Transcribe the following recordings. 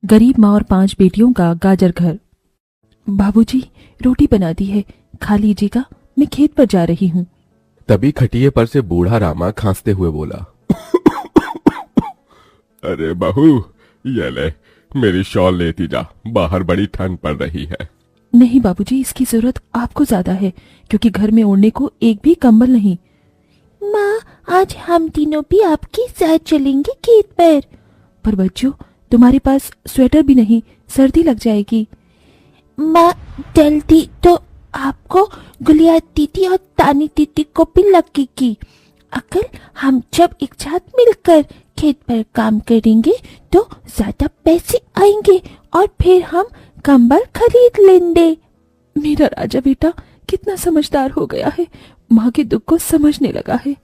गरीब माँ और 5 बेटियों का गाजर घर। बाबूजी, रोटी बना दी है, खा लीजिएगा, मैं खेत पर जा रही हूँ। तभी खटिये पर से बूढ़ा रामा खांसते हुए बोला, अरे बहू, ये ले, मेरी शॉल लेती जा, बाहर बड़ी ठंड पड़ रही है। नहीं बाबूजी, इसकी जरूरत आपको ज्यादा है, क्योंकि घर में ओढ़ने को एक भी कंबल नहीं। माँ, आज हम तीनों भी आपके साथ चलेंगे खेत पर। पर बच्चों, तुम्हारे पास स्वेटर भी नहीं, सर्दी लग जाएगी। माँ, जल्दी तो आपको गुलिया दीदी और तानी दीदी को भी लगेगी। अगर हम जब एक साथ मिलकर खेत पर काम करेंगे तो ज्यादा पैसे आएंगे और फिर हम कंबल खरीद लेंगे। मेरा राजा बेटा कितना समझदार हो गया है, माँ के दुख को समझने लगा है।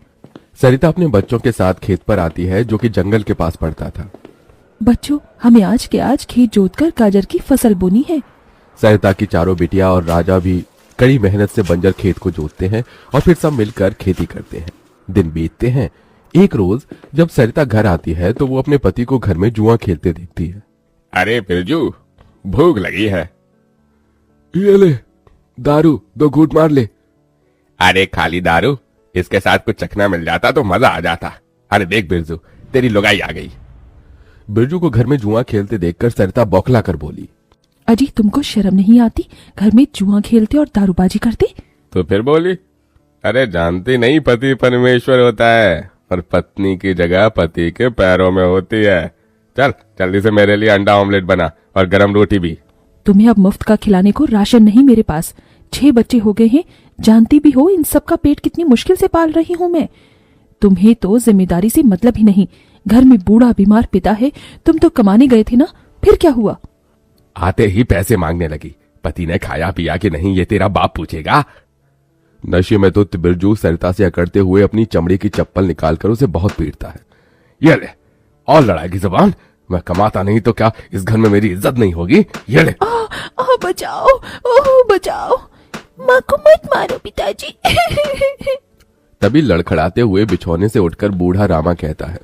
सरिता अपने बच्चों के साथ खेत पर आती है, जो कि जंगल के पास पड़ता था। बच्चों, हमें आज के आज खेत जोतकर गाजर की फसल बोनी है। सरिता की चारों बिटिया और राजा भी कड़ी मेहनत से बंजर खेत को जोतते हैं और फिर सब मिलकर खेती करते हैं। दिन बीतते हैं। एक रोज जब सरिता घर आती है तो वो अपने पति को घर में जुआ खेलते देखती है। अरे बिरजू, भूख लगी है। ये ले दारू, 2 घूंट मार ले। अरे खाली दारू, इसके साथ कुछ चखना मिल जाता तो मजा आ जाता। अरे देख बिरजू, तेरी लुगाई आ गई। बिरजू को घर में जुआ खेलते देखकर सरिता बौखला कर बोली, अजी, तुमको शर्म नहीं आती? घर में जुआ खेलते और दारूबाजी करते। तो फिर बोली, अरे जानती नहीं, पति परमेश्वर होता है और पत्नी की जगह पति के पैरों में होती है। चल जल्दी से मेरे लिए अंडा ऑमलेट बना और गरम रोटी भी। तुम्हें अब मुफ्त का खिलाने को राशन नहीं मेरे पास। 6 बच्चे हो गए हैं, जानती भी हो इन सब का पेट कितनी मुश्किल से पाल रही हूँ मैं। तुम्हें तो जिम्मेदारी से मतलब ही नहीं। घर में बूढ़ा बीमार पिता है, तुम तो कमाने गए थे ना, फिर क्या हुआ? आते ही पैसे मांगने लगी। पति ने खाया पिया कि नहीं, ये तेरा बाप पूछेगा। नशे में तो बिरजू सरिता से अकड़ते हुए अपनी चमड़ी की चप्पल निकालकर उसे बहुत पीटता है। ये ले, और लड़ाई जबान। मैं कमाता नहीं तो क्या इस घर में मेरी इज्जत नहीं होगी? ये ले। बचाओ, ओह बचाओ, माँ को मत मारो पिताजी। तभी लड़खड़ाते हुए बिछौने से उठकर बूढ़ा रामा कहता है,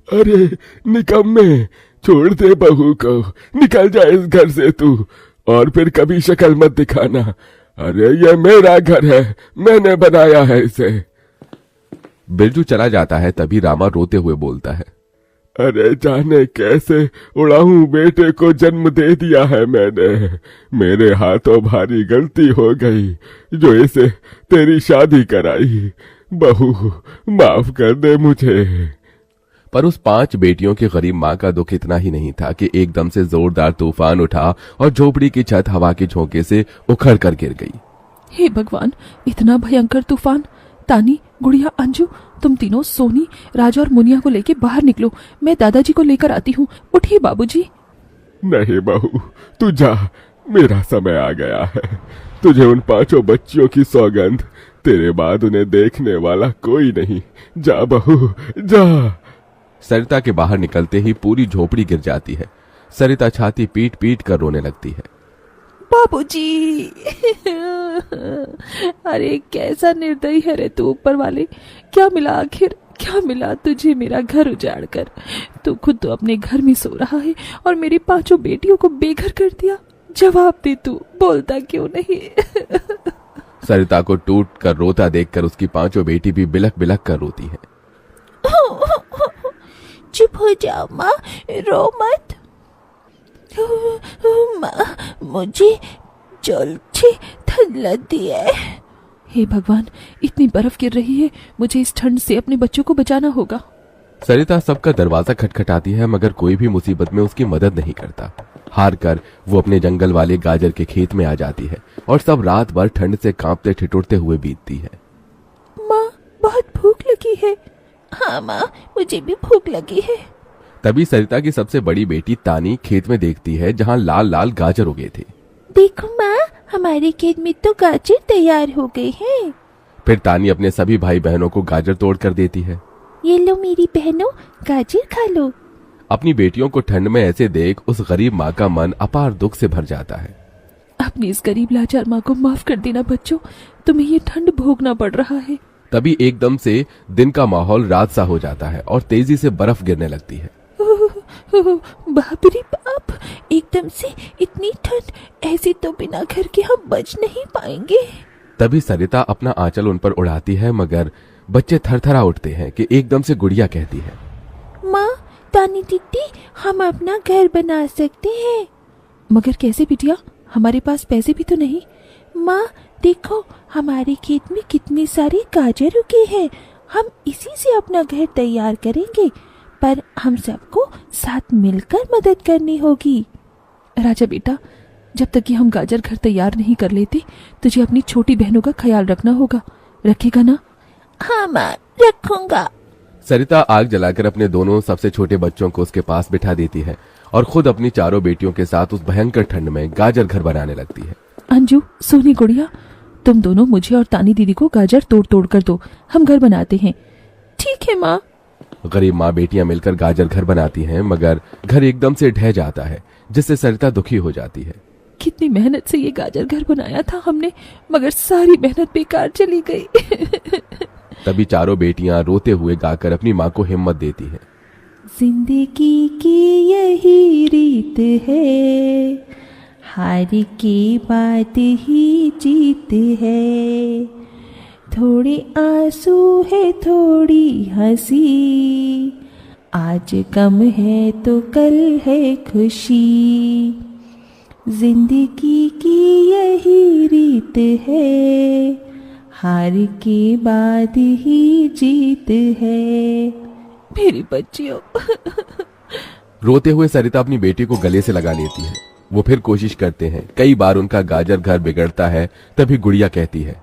अरे निकम्मे, छोड़ दे बहू को, निकल जा इस घर से तू, और फिर कभी शक्ल मत दिखाना। अरे ये मेरा घर है, मैंने बनाया है इसे। बिरजू चला जाता है। तभी रामा रोते हुए बोलता है, अरे जाने कैसे उड़ाऊं बेटे को जन्म दे दिया है मैंने। मेरे हाथों भारी गलती हो गई जो इसे तेरी शादी कराई। बहू माफ कर दे मुझे। पर उस 5 बेटियों की गरीब माँ का दुख इतना ही नहीं था कि एकदम से जोरदार तूफान उठा और झोपड़ी की छत हवा के झोंके से उखड़ कर गिर गई। हे भगवान, इतना भयंकर तूफान! तानी, गुड़िया, अंजू, तुम तीनों सोनी, राजा और मुनिया को लेके बाहर निकलो, मैं दादाजी को लेकर आती हूँ। उठिए बाबूजी। नहीं बहू, तू जा, मेरा समय आ गया है। तुझे उन 5 बच्चियों की सौगंध, तेरे बाद उन्हें देखने वाला कोई नहीं। जा बहू, जा। सरिता के बाहर निकलते ही पूरी झोपड़ी गिर जाती है। सरिता छाती पीट पीट कर रोने लगती है। बाबूजी! अरे कैसा निर्दयी है रे तू ऊपर वाले! क्या मिला आखिर, क्या मिला तुझे मेरा घर उजाड़ कर? तू खुद तो अपने घर में सो रहा है और मेरी 5 बेटियों को बेघर कर दिया। जवाब दे, तू बोलता क्यों नहीं? सरिता को टूट कर रोता देखकर उसकी 5 बेटी भी बिलख बिलख कर रोती है। चुप हो जाओ माँ, रो मत। माँ, मुझे जल्दी ठंड लगती है। हे भगवान, इतनी बर्फ गिर रही है, मुझे इस ठंड से अपने बच्चों को बचाना होगा। सरिता सबका दरवाजा खटखटाती है, मगर कोई भी मुसीबत में उसकी मदद नहीं करता। हार कर वो अपने जंगल वाले गाजर के खेत में आ जाती है और सब रात भर ठंड से कांपते ठिठुरते हुए बीतती है। माँ, बहुत भूख लगी है। हाँ माँ, मुझे भी भूख लगी है। तभी सरिता की सबसे बड़ी बेटी तानी खेत में देखती है जहाँ लाल लाल गाजर उगे थे। देखो माँ, हमारे खेत में तो गाजर तैयार हो गए हैं। फिर तानी अपने सभी भाई बहनों को गाजर तोड़ कर देती है। ये लो मेरी बहनों, गाजर खा लो। अपनी बेटियों को ठंड में ऐसे देख उस गरीब माँ का मन अपार दुख से भर जाता है। अपनी इस गरीब लाचार माँ को माफ कर देना बच्चों, तुम्हें ये ठंड भोगना पड़ रहा है। तभी एकदम से दिन का माहौल रात सा हो जाता है और तेजी से बर्फ गिरने लगती है। बाप रे बाप, एकदम से इतनी ठंड, ऐसी तो बिना घर के हम बच नहीं पाएंगे। तभी सरिता अपना आंचल उन पर उड़ाती है, मगर बच्चे थरथरा उठते हैं कि एकदम से गुड़िया कहती है, माँ, तानी दीदी, हम अपना घर बना सकते हैं। मगर कैसे बिटिया, हमारे पास पैसे भी तो नहीं। माँ देखो, हमारे खेत में कितने सारे गाजर उगे हैं, हम इसी से अपना घर तैयार करेंगे, पर हम सबको साथ मिलकर मदद करनी होगी। राजा बेटा, जब तक कि हम गाजर घर तैयार नहीं कर लेते, तुझे अपनी छोटी बहनों का ख्याल रखना होगा। रखेगा ना? हाँ माँ, रखूंगा। सरिता आग जलाकर अपने दोनों सबसे छोटे बच्चों को उसके पास बिठा देती है और खुद अपनी चारों बेटियों के साथ उस भयंकर ठंड में गाजर घर बनाने लगती है। अंजू, सोनी, गुड़िया, तुम दोनों मुझे और तानी दीदी को गाजर तोड़ तोड़ कर दो, हम घर बनाते हैं। ठीक है माँ। गरीब माँ बेटियां मिलकर गाजर घर बनाती हैं, मगर घर एकदम से ढह जाता है, जिससे सरिता दुखी हो जाती है। कितनी मेहनत से ये गाजर घर बनाया था हमने, मगर सारी मेहनत बेकार चली गई। तभी चारों बेटियां रोते हुए गाकर अपनी माँ को हिम्मत देती हैं। जिंदगी की यही रीत है, हार के बाद ही जीत है, थोड़े आंसू है थोड़ी हंसी, आज गम है तो कल है खुशी, जिंदगी की यही रीत है, हार के बाद ही जीत है। मेरी बच्चियों। रोते हुए सरिता अपनी बेटी को गले से लगा लेती है। वो फिर कोशिश करते हैं, कई बार उनका गाजर घर बिगड़ता है। तभी गुड़िया कहती है,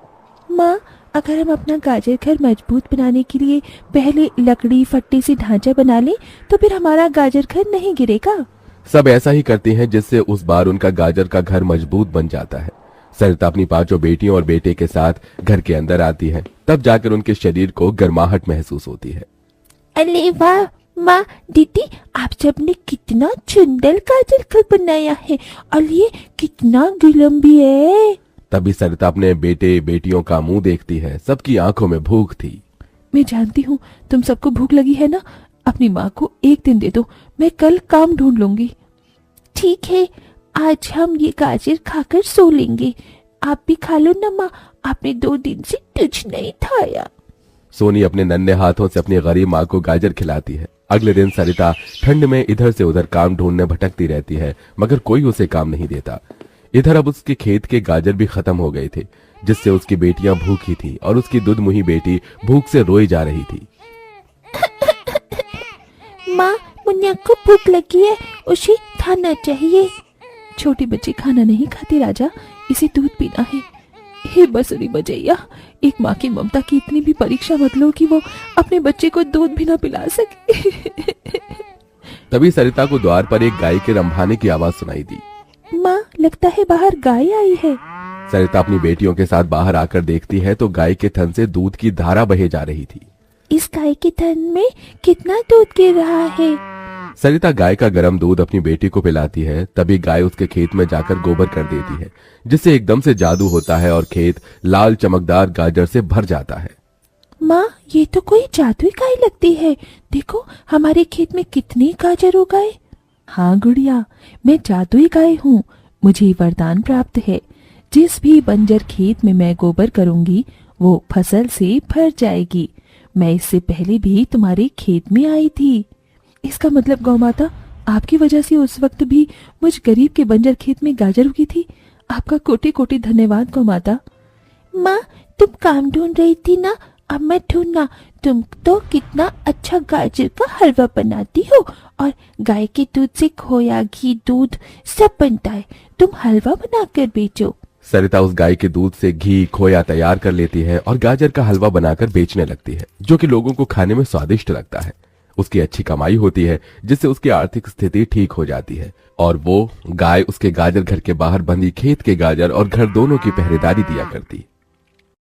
माँ, अगर हम अपना गाजर घर मजबूत बनाने के लिए पहले लकड़ी फट्टे से ढांचा बना लें, तो फिर हमारा गाजर घर नहीं गिरेगा। सब ऐसा ही करते हैं, जिससे उस बार उनका गाजर का घर मजबूत बन जाता है। सरिता अपनी पांचों बेटियों और बेटे के साथ घर के अंदर आती है। तब जाकर उनके शरीर को गर्माहट महसूस होती है। अरे वाह माँ, दीदी, आप सबने कितना सुंदर गाजर घर बनाया है, और ये कितना गुलाम भी है। तभी सरिता अपने बेटे बेटियों का मुंह देखती है। सबकी आंखों में भूख थी। मैं जानती हूँ तुम सबको भूख लगी है ना, अपनी माँ को एक दिन दे दो, मैं कल काम ढूंढ लूंगी। ठीक है, आज हम ये गाजर खाकर सो लेंगे। आप भी खा लो ना माँ, आपने 2 दिन से कुछ नहीं खाया। सोनी अपने नन्हे हाथों से अपनी गरीब माँ को गाजर खिलाती है। अगले दिन सरिता ठंड में इधर से उधर काम ढूंढने भटकती रहती है, मगर कोई उसे काम नहीं देता। इधर अब उसके खेत के गाजर भी खत्म हो गए थे, जिससे उसकी बेटियां भूखी थी और उसकी दुधमुही बेटी भूख से रोई जा रही थी। माँ, मुन्ना को भूख लगी है, उसे खाना चाहिए। छोटे बच्चे खाना नहीं खाते राजा, इसे दूध पीना है। हे बसुरी बजैया, एक माँ की ममता की इतनी भी परीक्षा मत लो कि वो अपने बच्चे को दूध भी ना पिला सके। तभी सरिता को द्वार पर एक गाय के रंभाने की आवाज सुनाई दी। माँ, लगता है बाहर गाय आई है। सरिता अपनी बेटियों के साथ बाहर आकर देखती है तो गाय के थन से दूध की धारा बहे जा रही थी। इस गाय के थन में कितना दूध गिर रहा है। सरिता गाय का गर्म दूध अपनी बेटी को पिलाती है। तभी गाय उसके खेत में जाकर गोबर कर देती है, जिससे एकदम से जादू होता है और खेत लाल चमकदार गाजर से भर जाता है। माँ, ये तो कोई जादुई गाय लगती है। देखो, हमारे खेत में कितने गाजर उगाए। हाँ गुड़िया, मैं जादुई गाय हूँ। मुझे वरदान प्राप्त है, जिस भी बंजर खेत में मैं गोबर करूंगी वो फसल से भर जाएगी। मैं इससे पहले भी तुम्हारे खेत में आई थी। इसका मतलब गौ माता, आपकी वजह से उस वक्त भी मुझ गरीब के बंजर खेत में गाजर उगी थी। आपका कोटि कोटि धन्यवाद गौ माता। माँ, तुम काम ढूंढ रही थी ना, अब मैं ढूंढना। तुम तो कितना अच्छा गाजर का हलवा बनाती हो, और गाय के दूध से खोया, घी, दूध सब बनता है। तुम हलवा बनाकर बेचो। सरिता उस गाय के दूध से घी खोया तैयार कर लेती है और गाजर का हलवा बनाकर बेचने लगती है, जो कि लोगों को खाने में स्वादिष्ट लगता है। उसकी अच्छी कमाई होती है, जिससे उसकी आर्थिक स्थिति ठीक हो जाती है और वो गाय उसके गाजर घर के बाहर बंधी खेत के गाजर और घर दोनों की पहरेदारी दिया करती।